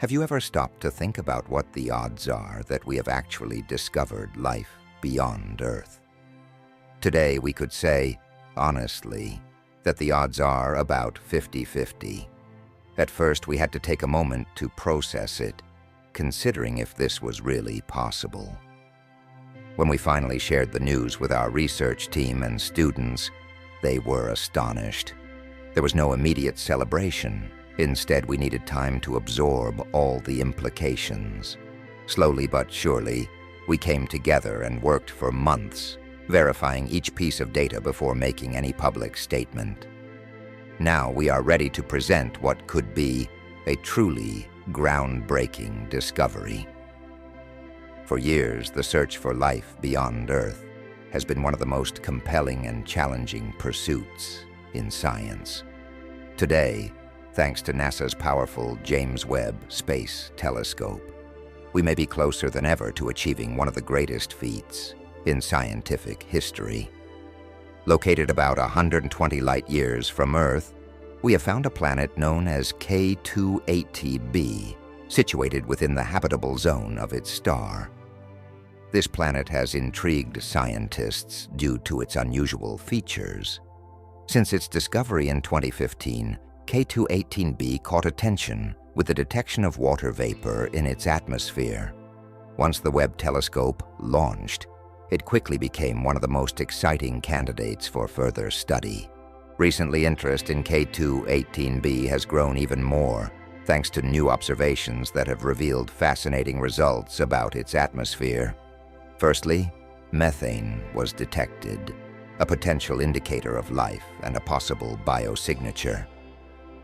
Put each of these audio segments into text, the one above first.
Have you ever stopped to think about what the odds are that we have actually discovered life beyond Earth? Today we could say, honestly, that the odds are about 50-50. At first we had to take a moment to process it, considering if this was really possible. When we finally shared the news with our research team and students, they were astonished. There was no immediate celebration. Instead, we needed time to absorb all the implications. Slowly but surely, we came together and worked for months, verifying each piece of data before making any public statement. Now we are ready to present what could be a truly groundbreaking discovery. For years, the search for life beyond Earth has been one of the most compelling and challenging pursuits in science. Today, thanks to NASA's powerful James Webb Space Telescope, we may be closer than ever to achieving one of the greatest feats in scientific history. Located about 120 light-years from Earth, we have found a planet known as K218b, situated within the habitable zone of its star. This planet has intrigued scientists due to its unusual features. Since its discovery in 2015, K218b caught attention with the detection of water vapor in its atmosphere. Once the Webb telescope launched, it quickly became one of the most exciting candidates for further study. Recently, interest in K218b has grown even more, thanks to new observations that have revealed fascinating results about its atmosphere. Firstly, methane was detected, a potential indicator of life and a possible biosignature.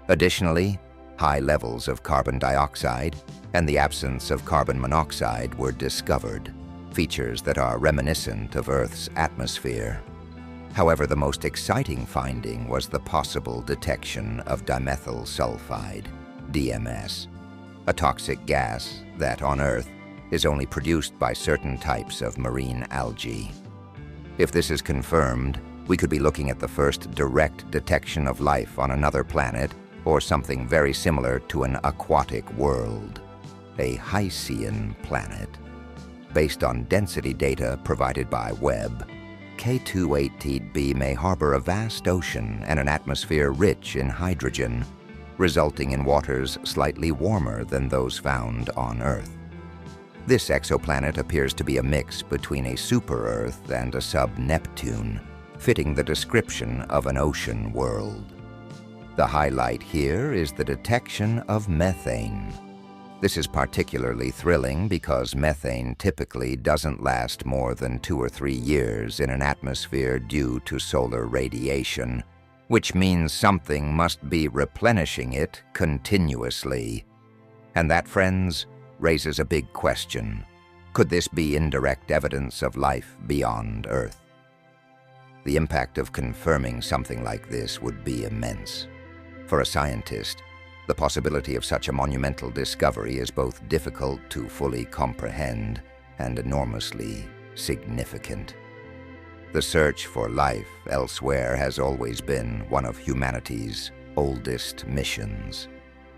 Additionally, high levels of carbon dioxide and the absence of carbon monoxide were discovered, features that are reminiscent of Earth's atmosphere. However, the most exciting finding was the possible detection of dimethyl sulfide, DMS, a toxic gas that, on Earth, is only produced by certain types of marine algae. If this is confirmed, we could be looking at the first direct detection of life on another planet, or something very similar to an aquatic world, a Hycean planet. Based on density data provided by Webb, K218b may harbor a vast ocean and an atmosphere rich in hydrogen, resulting in waters slightly warmer than those found on Earth. This exoplanet appears to be a mix between a super-Earth and a sub-Neptune, fitting the description of an ocean world. The highlight here is the detection of methane. This is particularly thrilling because methane typically doesn't last more than 2 or 3 years in an atmosphere due to solar radiation, which means something must be replenishing it continuously. And that, friends, raises a big question. Could this be indirect evidence of life beyond Earth? The impact of confirming something like this would be immense. For a scientist, the possibility of such a monumental discovery is both difficult to fully comprehend and enormously significant. The search for life elsewhere has always been one of humanity's oldest missions.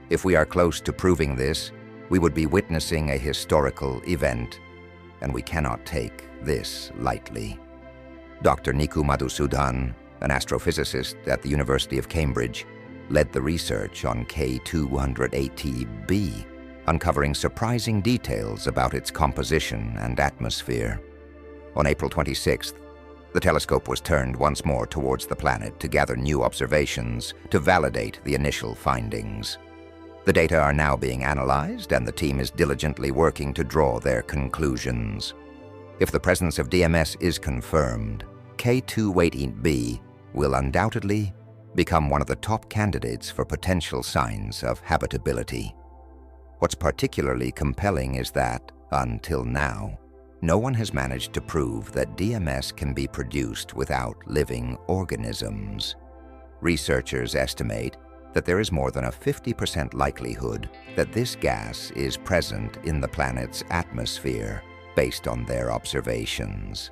If we are close to proving this, we would be witnessing a historical event, and we cannot take this lightly. Dr. Niku Madhusudan, an astrophysicist at the University of Cambridge, led the research on K218b, uncovering surprising details about its composition and atmosphere. On April 26th, the telescope was turned once more towards the planet to gather new observations to validate the initial findings. The data are now being analyzed, and the team is diligently working to draw their conclusions. If the presence of DMS is confirmed, K218b will undoubtedly become one of the top candidates for potential signs of habitability. What's particularly compelling is that, until now, no one has managed to prove that DMS can be produced without living organisms. Researchers estimate that there is more than a 50% likelihood that this gas is present in the planet's atmosphere based on their observations.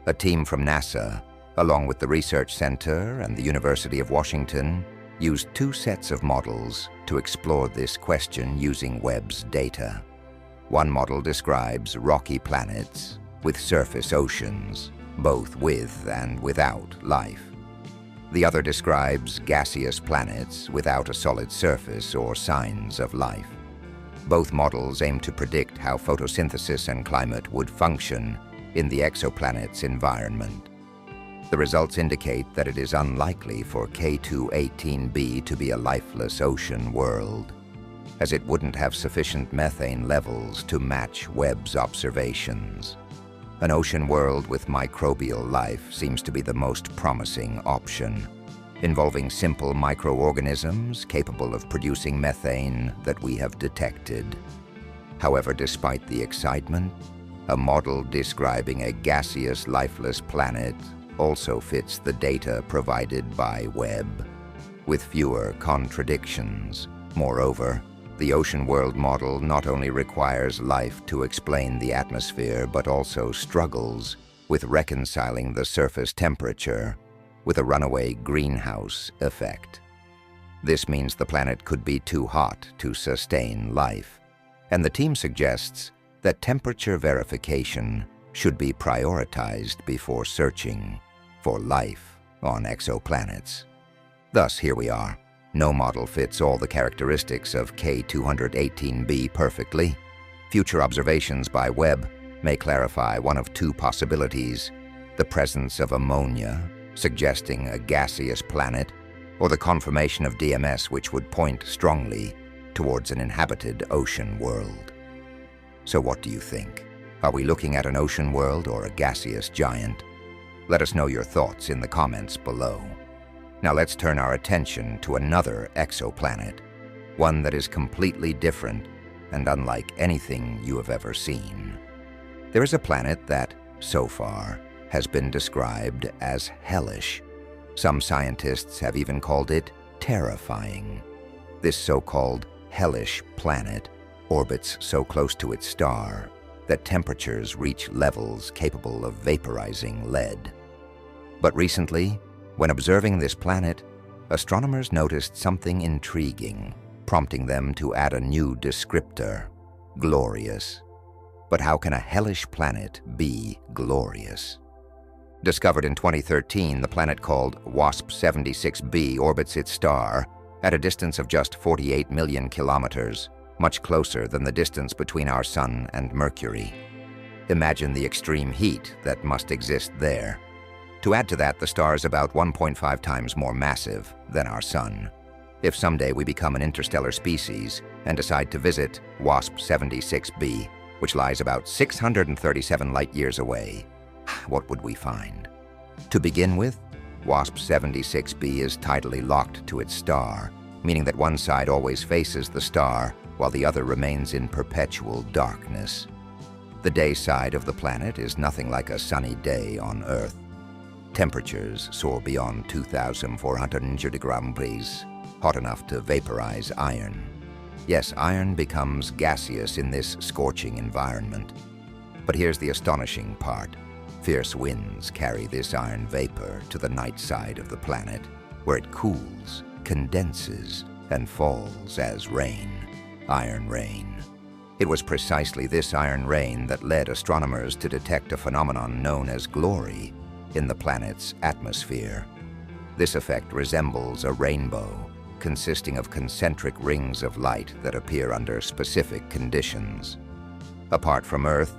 A team from NASA, along with the Research Center and the University of Washington, used 2 sets of models to explore this question using Webb's data. One model describes rocky planets with surface oceans, both with and without life. The other describes gaseous planets without a solid surface or signs of life. Both models aim to predict how photosynthesis and climate would function in the exoplanet's environment. The results indicate that it is unlikely for K218b to be a lifeless ocean world, as it wouldn't have sufficient methane levels to match Webb's observations. An ocean world with microbial life seems to be the most promising option, involving simple microorganisms capable of producing methane that we have detected. However, despite the excitement, a model describing a gaseous, lifeless planet also fits the data provided by Webb, with fewer contradictions. Moreover, the ocean world model not only requires life to explain the atmosphere, but also struggles with reconciling the surface temperature with a runaway greenhouse effect. This means the planet could be too hot to sustain life, and the team suggests that temperature verification should be prioritized before searching for life on exoplanets. Thus, here we are. No model fits all the characteristics of K218b perfectly. Future observations by Webb may clarify one of two possibilities: the presence of ammonia, suggesting a gaseous planet, or the confirmation of DMS, which would point strongly towards an inhabited ocean world. So what do you think? Are we looking at an ocean world or a gaseous giant? Let us know your thoughts in the comments below. Now let's turn our attention to another exoplanet, one that is completely different and unlike anything you have ever seen. There is a planet that, so far, has been described as hellish. Some scientists have even called it terrifying. This so-called hellish planet orbits so close to its star that temperatures reach levels capable of vaporizing lead. But recently, when observing this planet, astronomers noticed something intriguing, prompting them to add a new descriptor: glorious. But how can a hellish planet be glorious? Discovered in 2013, the planet called WASP-76b orbits its star at a distance of just 48 million kilometers, much closer than the distance between our Sun and Mercury. Imagine the extreme heat that must exist there. To add to that, the star is about 1.5 times more massive than our Sun. If someday we become an interstellar species and decide to visit WASP-76b, which lies about 637 light-years away, what would we find? To begin with, WASP-76b is tidally locked to its star, meaning that one side always faces the star while the other remains in perpetual darkness. The day side of the planet is nothing like a sunny day on Earth. Temperatures soar beyond 2,400 degrees, hot enough to vaporize iron. Yes, iron becomes gaseous in this scorching environment. But here's the astonishing part. Fierce winds carry this iron vapor to the night side of the planet, where it cools, condenses, and falls as rain. Iron rain. It was precisely this iron rain that led astronomers to detect a phenomenon known as glory in the planet's atmosphere. This effect resembles a rainbow, consisting of concentric rings of light that appear under specific conditions. Apart from Earth,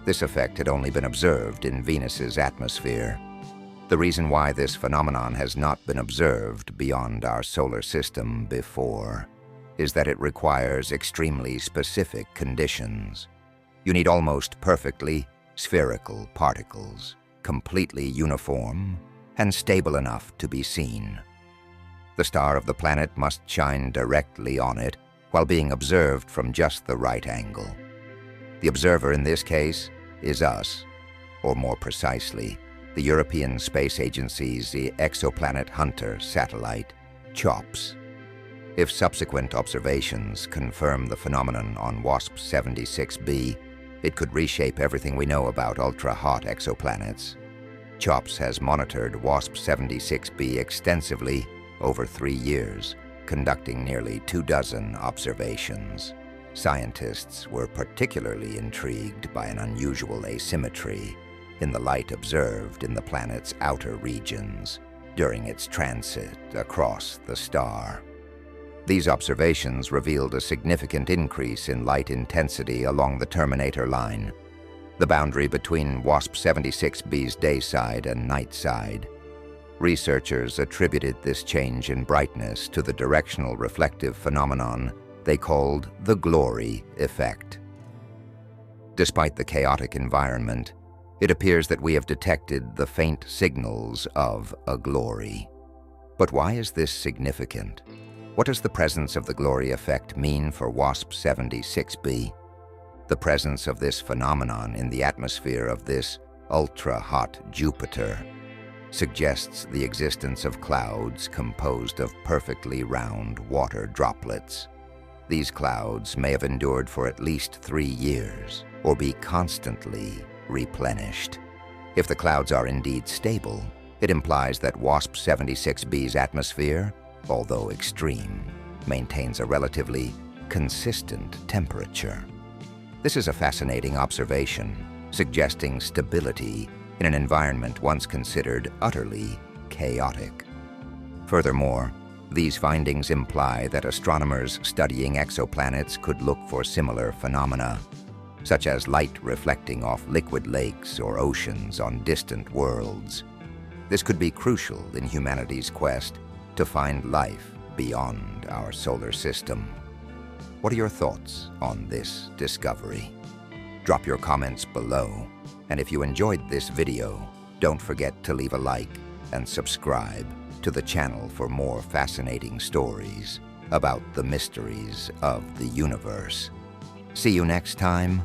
this effect had only been observed in Venus's atmosphere. The reason why this phenomenon has not been observed beyond our solar system before is that it requires extremely specific conditions. You need almost perfectly spherical particles, completely uniform and stable enough to be seen. The star of the planet must shine directly on it while being observed from just the right angle. The observer in this case is us, or more precisely, the European Space Agency's Exoplanet Hunter satellite, CHOPS. If subsequent observations confirm the phenomenon on WASP-76b, it could reshape everything we know about ultra-hot exoplanets. CHOPS has monitored WASP-76b extensively over 3 years, conducting nearly 24 observations. Scientists were particularly intrigued by an unusual asymmetry in the light observed in the planet's outer regions during its transit across the star. These observations revealed a significant increase in light intensity along the terminator line, the boundary between WASP-76b's day side and night side. Researchers attributed this change in brightness to the directional reflective phenomenon they called the glory effect. Despite the chaotic environment, it appears that we have detected the faint signals of a glory. But why is this significant? What does the presence of the glory effect mean for WASP-76b? The presence of this phenomenon in the atmosphere of this ultra-hot Jupiter suggests the existence of clouds composed of perfectly round water droplets. These clouds may have endured for at least 3 years or be constantly replenished. If the clouds are indeed stable, it implies that WASP-76b's atmosphere, although extreme, maintains a relatively consistent temperature. This is a fascinating observation, suggesting stability in an environment once considered utterly chaotic. Furthermore, these findings imply that astronomers studying exoplanets could look for similar phenomena, such as light reflecting off liquid lakes or oceans on distant worlds. This could be crucial in humanity's quest to find life beyond our solar system. What are your thoughts on this discovery? Drop your comments below, and if you enjoyed this video, don't forget to leave a like and subscribe to the channel for more fascinating stories about the mysteries of the universe. See you next time